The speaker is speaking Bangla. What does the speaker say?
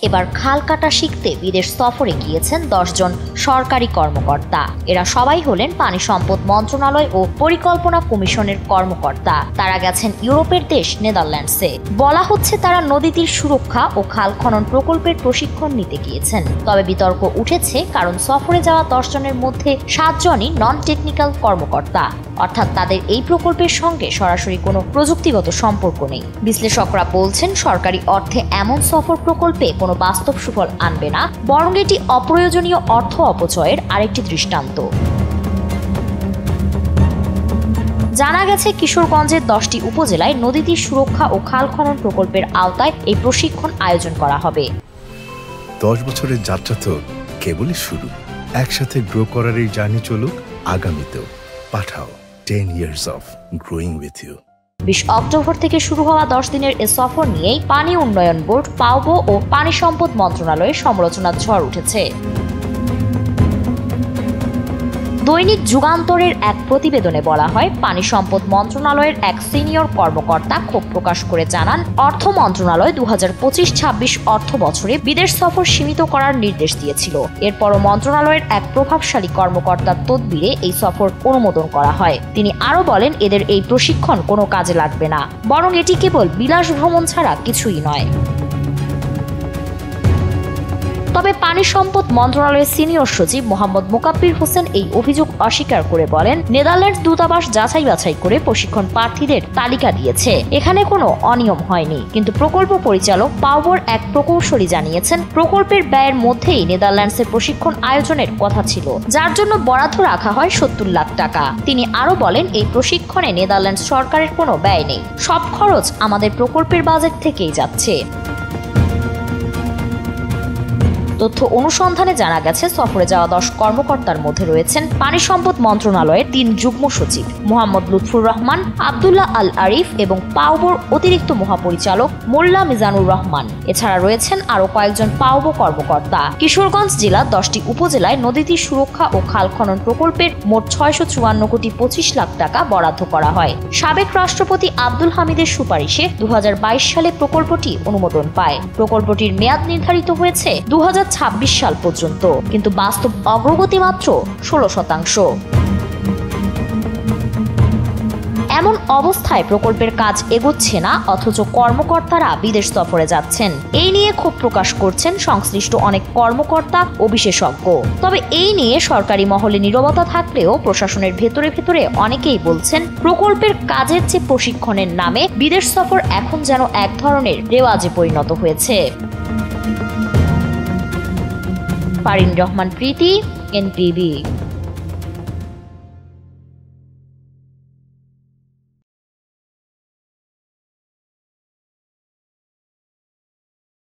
এবার খাল কাটা শিখতে বিদেশ সফরে গিয়েছেন 10 জন সরকারি কর্মকর্তা। এরা সবাই হলেন পানি সম্পদ মন্ত্রণালয় ও পরিকল্পনা কমিশনের কর্মকর্তা। তারা গেছেন ইউরোপের দেশ নেদারল্যান্ডসে। বলা হচ্ছে তারা নদী তীর সুরক্ষা ও খাল খনন প্রকল্পের প্রশিক্ষণ নিতে গিয়েছেন। তবে বিতর্ক উঠেছে কারণ সফরে যাওয়া 10 জনের মধ্যে 7 জনই নন টেকনিক্যাল কর্মকর্তা, অর্থাৎ তাদের এই প্রকল্পের সঙ্গে সরাসরি কোনো প্রযুক্তিগত সম্পর্ক নেই। বিশ্লেষকরা বলছেন সরকারি অর্থে এমন সফর প্রকল্পে কোনো বাস্তব সুফল আনবে না, বরং এটি অপ্রয়োজনীয় অর্থ অপচয়ের আরেকটি দৃষ্টান্ত। জানা গেছে কিশোরগঞ্জের 10টি উপজেলায় নদী তীর সুরক্ষা ও খাল খনন প্রকল্পের আওতায় এই প্রশিক্ষণ আয়োজন করা হবে। 10 বছরের যাত্রা তো কেবলই শুরু। একসাথে গ্রো করার এই জার্নি চলুক আগামীতেও। পাঠাও 10 years of growing with you। 20 October থেকে শুরু হওয়া 10 দিনের এ সফর নিয়েই পানি উন্নয়ন বোর্ড, পাওবো ও পানি সম্পদ মন্ত্রণালয়ের সমালোচনার ঝড় উঠেছে। দৈনিক যুগান্তরের এক প্রতিবেদনে বলা হয়, পানি সম্পদ মন্ত্রণালয়ের এক সিনিয়র কর্মকর্তা ক্ষোভ প্রকাশ করে জানান, অর্থ মন্ত্রণালয় 2025-26 অর্থ বছরে বিদেশ সফর সীমিত করার নির্দেশ দিয়েছিল। এরপরও মন্ত্রণালয়ের এক প্রভাবশালী কর্মকর্তার তদবিরে এই সফর অনুমোদন করা হয়। তিনি আরও বলেন, এদের এই প্রশিক্ষণ কোনো কাজে লাগবে না, বরং এটি কেবল বিলাস ভ্রমণ ছাড়া কিছুই নয়। তবে পানি সম্পদ মন্ত্রণালয়ের সিনিয়র সচিব মোহাম্মদ মোকাব্বির হোসেন এই অভিযোগ অস্বীকার করে বলেন, নেদারল্যান্ডস দূতাবাস যাচাই বাছাই করে প্রশিক্ষণ প্রার্থীদের তালিকা দিয়েছে, এখানে কোনো অনিয়ম হয়নি। কিন্তু প্রকল্প পরিচালক পাওবোর এক প্রকৌশলী জানিয়েছেন, প্রকল্পের ব্যয়ের মধ্যেই নেদারল্যান্ডসের প্রশিক্ষণ আয়োজনের কথা ছিল, যার জন্য বরাদ্দ রাখা হয় 70 লাখ টাকা। তিনি আরও বলেন, এই প্রশিক্ষণে নেদারল্যান্ডস সরকারের কোনো ব্যয় নেই, সব খরচ আমাদের প্রকল্পের বাজেট থেকেই যাচ্ছে। তথ্য অনুসন্ধানে জানা গেছে, সফরে যাওয়া 10 কর্মকর্তার মধ্যে রয়েছেন পানি সম্পদ মন্ত্রণালয়ের 3 যুগ্ম সচিব মোহাম্মদ লুৎফুর রহমান, আব্দুল্লাহ আল আরিফ এবং পাওবোর অতিরিক্ত মহাপরিচালক মোল্লা মিজানুর রহমান। এছাড়া রয়েছেন আরও কয়েকজন পাওবো কর্মকর্তা। কিশোরগঞ্জ জেলার 10টি উপজেলায় নদী তীর সুরক্ষা ও খাল খনন প্রকল্পের মোট 654 কোটি 25 লাখ টাকা বরাদ্দ করা হয়। সাবেক রাষ্ট্রপতি আব্দুল হামিদের সুপারিশে 2022 সালে প্রকল্পটি অনুমোদন পায়। প্রকল্পটির মেয়াদ নির্ধারিত হয়েছে 2026 সাল পর্যন্ত, কিন্তু বাস্তব অগ্রগতি মাত্র 16%। এমন অবস্থায় প্রকল্পের কাজ এগোচ্ছে না, অথচ কর্মকর্তারা বিদেশ সফরে যাচ্ছেন। এই নিয়ে ক্ষোভ প্রকাশ করছেন সংশ্লিষ্ট অনেক কর্মকর্তা ও বিশেষজ্ঞ। তবে এই নিয়ে সরকারি মহলে নীরবতা থাকলেও প্রশাসনের ভেতরে ভেতরে অনেকেই বলছেন, প্রকল্পের কাজের চেয়ে প্রশিক্ষণের নামে বিদেশ সফর এখন যেন এক ধরনের রেওয়াজে পরিণত হয়েছে। ফারিন রহমান প্রীতি, এনটিভি।